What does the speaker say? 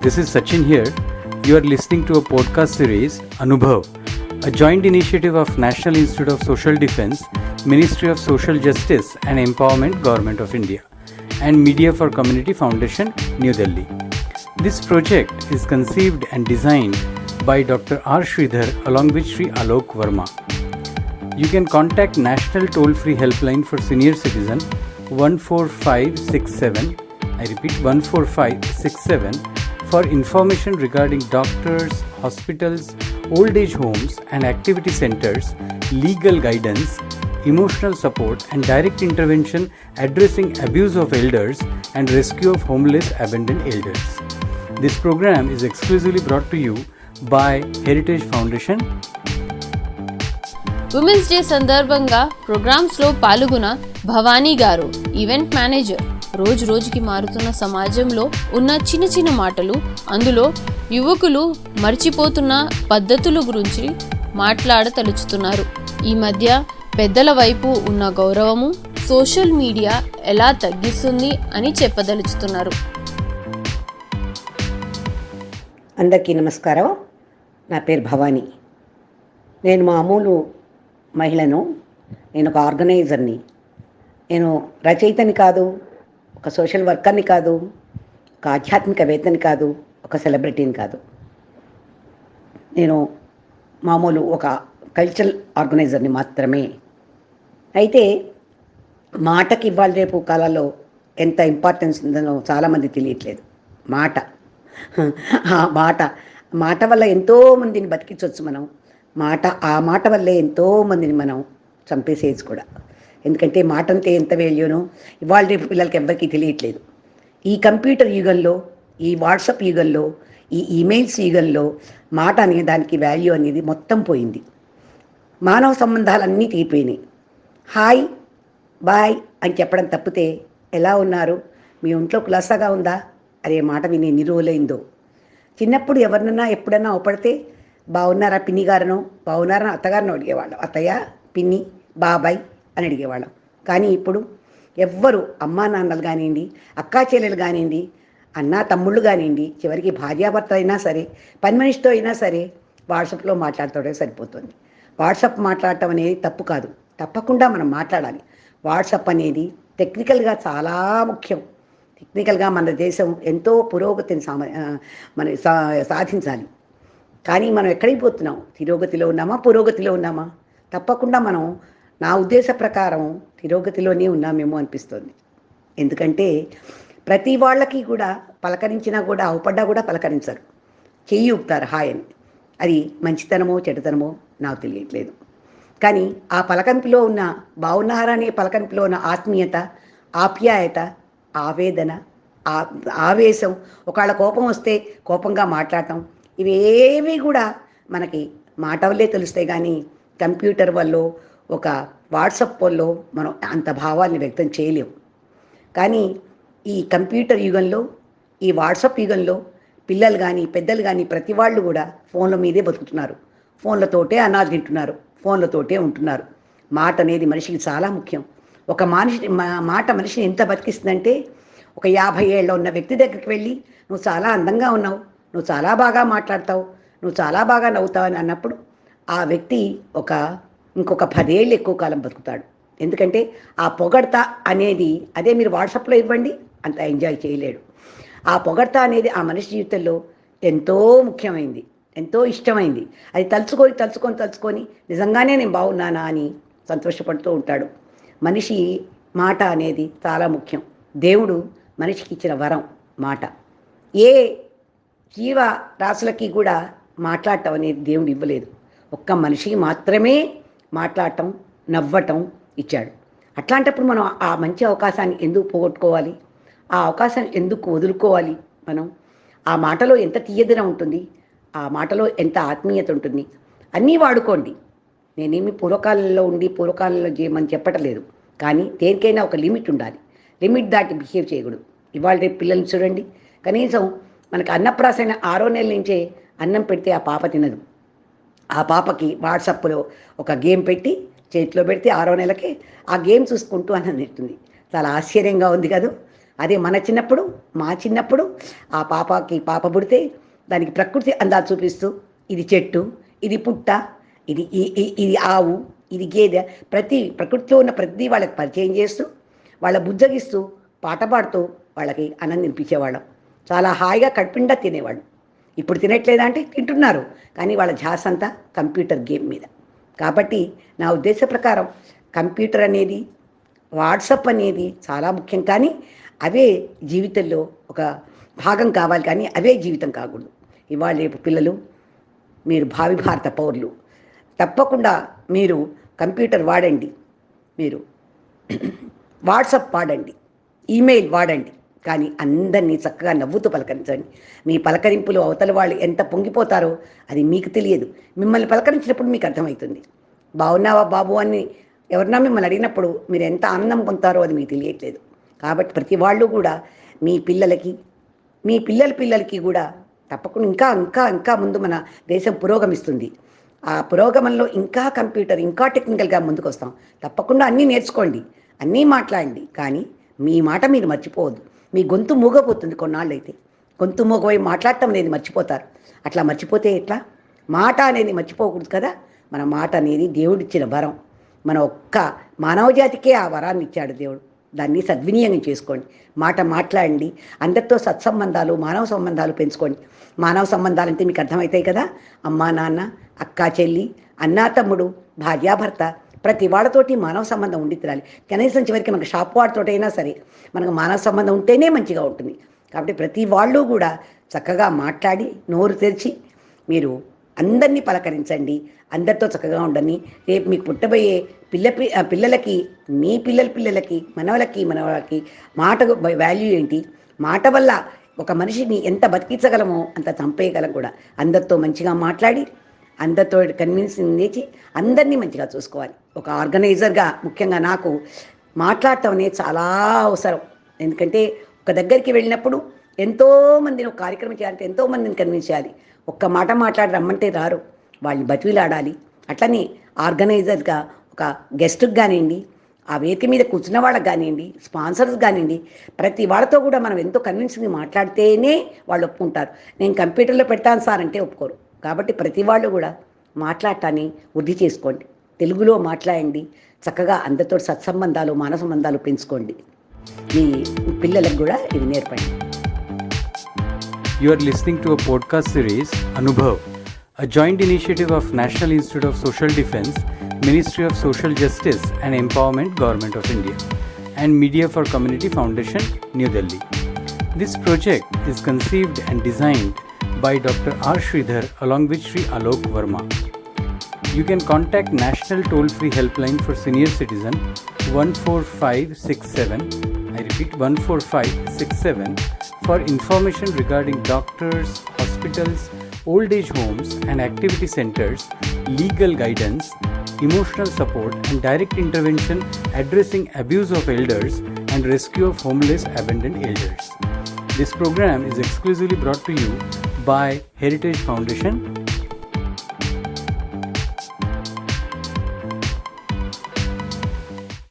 This is Sachin here. You are listening to a podcast series, Anubhav, a joint initiative of National Institute of Social Defence, Ministry of Social Justice and Empowerment, Government of India, and Media for Community Foundation, New Delhi. This project is conceived and designed by Dr. R. Sridhar along with Sri Alok Verma. You can contact National Toll-Free Helpline for Senior Citizen 14567. I repeat, 14567 for information regarding doctors, hospitals, old age homes and activity centers, legal guidance, emotional support and direct intervention addressing abuse of elders and rescue of homeless abandoned elders. This program is exclusively brought to you by Heritage Foundation. Women's day సందర్భంగా ప్రోగ్రామ్స్లో పాల్గొన్న భవానీ గారు, event manager, రోజుకి మారుతున్న సమాజంలో ఉన్న చిన్న చిన్న మాటలు, అందులో యువకులు మర్చిపోతున్న పద్ధతుల గురించి మాట్లాడతలుచుతున్నారు. ఈ మధ్య పెద్దల వైపు ఉన్న గౌరవము సోషల్ మీడియా ఎలా తగ్గిస్తుంది అని చెప్పదలుచుతున్నారు. అందరికీ నమస్కారం. నా పేరు భవానీ. నేను మామూలు మహిళను. నేను ఒక ఆర్గనైజర్ని. నేను రచయితని కాదు, ఒక సోషల్ వర్కర్ని కాదు, ఒక ఆధ్యాత్మికవేత్తని కాదు, ఒక సెలబ్రిటీని కాదు. నేను మామూలు ఒక కల్చరల్ ఆర్గనైజర్ని మాత్రమే. అయితే మాటకి ఇవాళ రేపు కాలంలో ఎంత ఇంపార్టెన్స్ ఉందో చాలామంది తెలియట్లేదు. మాట వల్ల ఎంతోమందిని బతికించవచ్చు మనం. ఆ మాట వల్లే ఎంతోమందిని మనం చంపేసేయచ్చు కూడా. ఎందుకంటే మాట అంతే ఎంత వాల్యూనో ఇవాళ రేపు పిల్లలకి ఎవ్వరికీ తెలియట్లేదు. ఈ కంప్యూటర్ యుగంలో, ఈ వాట్సాప్ యుగంలో, ఈ ఈమెయిల్స్ యుగంలో మాట అనే దానికి వాల్యూ అనేది మొత్తం పోయింది. మానవ సంబంధాలన్నీ తెగిపోయినాయి. హాయ్ బాయ్ అని చెప్పడం తప్పితే ఎలా ఉన్నారు, మీ ఒంట్లో కులాసాగా ఉందా అనే మాట విని ఎన్ని రోజులైందో. చిన్నప్పుడు ఎవరినన్నా ఎప్పుడన్నా అవపడితే బాగున్నారా పిన్ని గారనో, బాగున్నారా అత్తగారినో అడిగేవాళ్ళం. అత్తయ్య, పిన్ని, బాబాయ్ అని అడిగేవాళ్ళం. కానీ ఇప్పుడు ఎవ్వరు అమ్మా నాన్నలు కానివ్వండి, అక్కా చెల్లెలు కానివ్వండి, అన్నా తమ్ముళ్ళు కానివ్వండి, చివరికి భార్యాభర్త అయినా సరే, పని మనిషితో అయినా సరే వాట్సాప్లో మాట్లాడుతూనే సరిపోతుంది. వాట్సాప్ మాట్లాడటం అనేది తప్పు కాదు, తప్పకుండా మనం మాట్లాడాలి. వాట్సాప్ అనేది టెక్నికల్గా చాలా ముఖ్యం. టెక్నికల్గా మన దేశం ఎంతో పురోగతిని సాధించాలి. కానీ మనం ఎక్కడికి పోతున్నాం? తిరోగతిలో ఉన్నామా, పురోగతిలో ఉన్నామా? తప్పకుండా మనం, నా ఉద్దేశ ప్రకారం తిరోగతిలోనే ఉన్నామేమో అనిపిస్తుంది. ఎందుకంటే ప్రతి వాళ్ళకి కూడా పలకరించినా కూడా, అవపడ్డా కూడా పలకరించరు, చెయ్యి ఊపుతారు హాయ్ అని. అది మంచితనమో చెడుతనమో నాకు తెలియట్లేదు. కానీ ఆ పలకరింపులో ఉన్న, బాగున్నారా అనే పలకరింపులో ఉన్న ఆత్మీయత, ఆప్యాయత, ఆవేదన, ఆవేశం, ఒకళ్ళ కోపం వస్తే కోపంగా మాట్లాడటం, ఇవేవి కూడా మనకి మాట వల్లే తెలుస్తాయి. కానీ కంప్యూటర్ వల్ల, ఒక వాట్సాప్ వల్ల మనం అంత భావాన్ని వ్యక్తం చేయలేము. కానీ ఈ కంప్యూటర్ యుగంలో, ఈ వాట్సాప్ యుగంలో పిల్లలు కానీ పెద్దలు కానీ ప్రతి వాళ్ళు కూడా ఫోన్ల మీదే బతుకుతున్నారు. ఫోన్లతోటే అన్నాలు తింటున్నారు, ఫోన్లతోటే ఉంటున్నారు. మాట అనేది మనిషికి చాలా ముఖ్యం. ఒక మాట మనిషిని ఎంత బతికిస్తుందంటే, ఒక 50 ఏళ్ళ ఉన్న వ్యక్తి దగ్గరికి వెళ్ళి నువ్వు చాలా అందంగా ఉన్నావు, నువ్వు చాలా బాగా మాట్లాడతావు, నువ్వు చాలా బాగా నవ్వుతావు అని అన్నప్పుడు ఆ వ్యక్తి ఇంకొక 10 ఏళ్ళు ఎక్కువ కాలం బతుకుతాడు. ఎందుకంటే ఆ పొగడ్త అనేది, అదే మీరు వాట్సాప్లో ఇవ్వండి, అంత ఎంజాయ్ చేయలేడు. ఆ పొగడ్త అనేది ఆ మనిషి జీవితంలో ఎంతో ముఖ్యమైంది, ఎంతో ఇష్టమైంది. అది తలుచుకొని నిజంగానే నేను బాగున్నానా అని సంతోషపడుతూ ఉంటాడు. మనిషి మాట అనేది చాలా ముఖ్యం. దేవుడు మనిషికి ఇచ్చిన వరం మాట. ఏ జీవ రాశులకి కూడా మాట్లాడటం అనేది దేవుడు ఇవ్వలేదు. ఒక్క మనిషికి మాత్రమే మాట్లాడటం, నవ్వటం ఇచ్చాడు. అట్లాంటప్పుడు మనం ఆ మంచి అవకాశాన్ని ఎందుకు పోగొట్టుకోవాలి? ఆ అవకాశాన్ని ఎందుకు వదులుకోవాలి? మనం ఆ మాటలో ఎంత తీయదనం ఉంటుంది, ఆ మాటలో ఎంత ఆత్మీయత ఉంటుంది. అన్నీ వాడుకోండి. నేనేమి పూర్వకాలంలో చేయమని చెప్పటలేదు. కానీ దేనికైనా ఒక లిమిట్ ఉండాలి. లిమిట్ దాటి బిహేవ్ చేయకూడదు. ఇవాళ రేపు పిల్లల్ని చూడండి, కనీసం మనకు అన్నప్రాసన 6వ నెల నుంచే అన్నం పెడితే ఆ పాప తినదు. ఆ పాపకి వాట్సాప్లో ఒక గేమ్ పెట్టి చేతిలో పెడితే 6వ నెలకే ఆ గేమ్ చూసుకుంటూ అన్నం తింటుంది. చాలా ఆశ్చర్యంగా ఉంది కదా. అదే మన చిన్నప్పుడు, మా చిన్నప్పుడు ఆ పాప పుడితే దానికి ప్రకృతి అందాలు చూపిస్తూ ఇది చెట్టు, ఇది పుట్ట, ఇది ఆవు, ఇది గేదె, ప్రకృతిలో ఉన్న ప్రతి వాళ్ళకి పరిచయం చేస్తూ వాళ్ళ బుజ్జగిస్తూ పాట పాడుతూ వాళ్ళకి అన్నం తినిపించేవాళ్ళం. చాలా హాయిగా కడుపుండా తినేవాళ్ళు. ఇప్పుడు తినట్లేదా అంటే తింటున్నారు, కానీ వాళ్ళ ధ్యాస అంతా కంప్యూటర్ గేమ్ మీద. కాబట్టి నా ఉద్దేశ ప్రకారం కంప్యూటర్ అనేది, వాట్సప్ అనేది చాలా ముఖ్యం, కానీ అవే జీవితంలో ఒక భాగం కావాలి, కానీ అవే జీవితం కాకూడదు. ఇవాళ రేపు పిల్లలు, మీరు భావి భారత పౌరులు, తప్పకుండా మీరు కంప్యూటర్ వాడండి, మీరు వాట్సప్ వాడండి, ఈమెయిల్ వాడండి, కానీ అందరినీ చక్కగా నవ్వుతూ పలకరించండి. మీ పలకరింపులు అవతల వాళ్ళు ఎంత పొంగిపోతారో అది మీకు తెలియదు. మిమ్మల్ని పలకరించినప్పుడు మీకు అర్థమవుతుంది. బాగున్నావా బాబు అని ఎవరన్నా మిమ్మల్ని అడిగినప్పుడు మీరు ఎంత ఆనందం పొందుతారో అది మీకు తెలియట్లేదు. కాబట్టి ప్రతి వాళ్ళు కూడా మీ పిల్లలకి, మీ పిల్లలకి కూడా తప్పకుండా ఇంకా ఇంకా ఇంకా ముందు మన దేశం పురోగమిస్తుంది. ఆ పురోగమనంలో ఇంకా కంప్యూటర్, ఇంకా టెక్నికల్గా ముందుకు వస్తాం. తప్పకుండా అన్నీ నేర్చుకోండి, అన్నీ మాట్లాడండి, కానీ మీ మాట మీరు మర్చిపోవద్దు. మీ గొంతు మూగపోతుంది కొన్నాళ్ళు అయితే. గొంతు మూగపోయి మాట్లాడటం అనేది మర్చిపోతారు. అట్లా మర్చిపోతే ఎట్లా? మాట అనేది మర్చిపోకూడదు కదా. మన మాట అనేది దేవుడిచ్చిన వరం. మన ఒక్క మానవ జాతికే ఆ వరాన్ని ఇచ్చాడు దేవుడు. దాన్ని సద్వినియోగం చేసుకోండి. మాట మాట్లాడండి. అందరితో సత్సంబంధాలు, మానవ సంబంధాలు పెంచుకోండి. మానవ సంబంధాలు అంటే మీకు అర్థమవుతాయి కదా. అమ్మా నాన్న, అక్క చెల్లి, అన్నా తమ్ముడు, భార్యాభర్త, ప్రతి వాళ్ళతోటి మానవ సంబంధం ఉండి తిరాలి. కనీసం చివరికి మనకు షాప్ వాడితోటైనా సరే మనకు మానవ సంబంధం ఉంటేనే మంచిగా ఉంటుంది. కాబట్టి ప్రతి వాళ్ళు కూడా చక్కగా మాట్లాడి నోరు తెరిచి మీరు అందరినీ పలకరించండి, అందరితో చక్కగా ఉండని. రేపు మీకు పుట్టబోయే పిల్లలకి, మీ పిల్లలకి, మనవలకి మాట వాల్యూ ఏంటి, మాట వల్ల ఒక మనిషిని ఎంత బతికించగలమో అంత చంపేయగలం కూడా. అందరితో మంచిగా మాట్లాడి, అందరితో కన్విన్సింగ్ చేసి అందరినీ మంచిగా చూసుకోవాలి. ఒక ఆర్గనైజర్గా ముఖ్యంగా నాకు మాట్లాడటం అనేది చాలా అవసరం. ఎందుకంటే ఒక దగ్గరికి వెళ్ళినప్పుడు ఎంతోమందిని ఒక కార్యక్రమం చేయాలంటే ఎంతోమందిని కన్విన్స్ చేయాలి. ఒక్క మాట మాట్లాడి రమ్మంటే రారు, వాళ్ళని బతిలాడాలి. అట్లనే ఆర్గనైజర్గా ఒక గెస్ట్కి కానివ్వండి, ఆ వేదిక మీద కూర్చున్న వాళ్ళకి కానివ్వండి, స్పాన్సర్స్ కానివ్వండి, ప్రతి వాళ్ళతో కూడా మనం ఎంతో కన్విన్సింగ్గా మాట్లాడితేనే వాళ్ళు ఒప్పుకుంటారు. నేను కంప్యూటర్లో పెడతాను సార్ అంటే ఒప్పుకోరు. కాబట్టి ప్రతి వాళ్ళు కూడా మాట్లాడటాన్ని వృద్ధి చేసుకోండి, తెలుగులో మాట్లాడండి, చక్కగా అందరితో సత్సంబంధాలు, మానవ సంబంధాలు పెంచుకోండి. మీ పిల్లలకు కూడా ఇది నేర్పండి. You are listening to a podcast series, Anubhav, a joint initiative of National Institute of Social Defense, Ministry of Social Justice and Empowerment, Government of India, and Media for Community Foundation, New Delhi. This project is conceived and designed by Dr. R. Sridhar along with Sri Alok Verma. You can contact National Toll-Free Helpline for Senior Citizen 14567. I repeat, 14567 for information regarding doctors, hospitals, old age homes and activity centers, legal guidance, emotional support and direct intervention addressing abuse of elders and rescue of homeless abandoned elders. This program is exclusively brought to you by Heritage Foundation,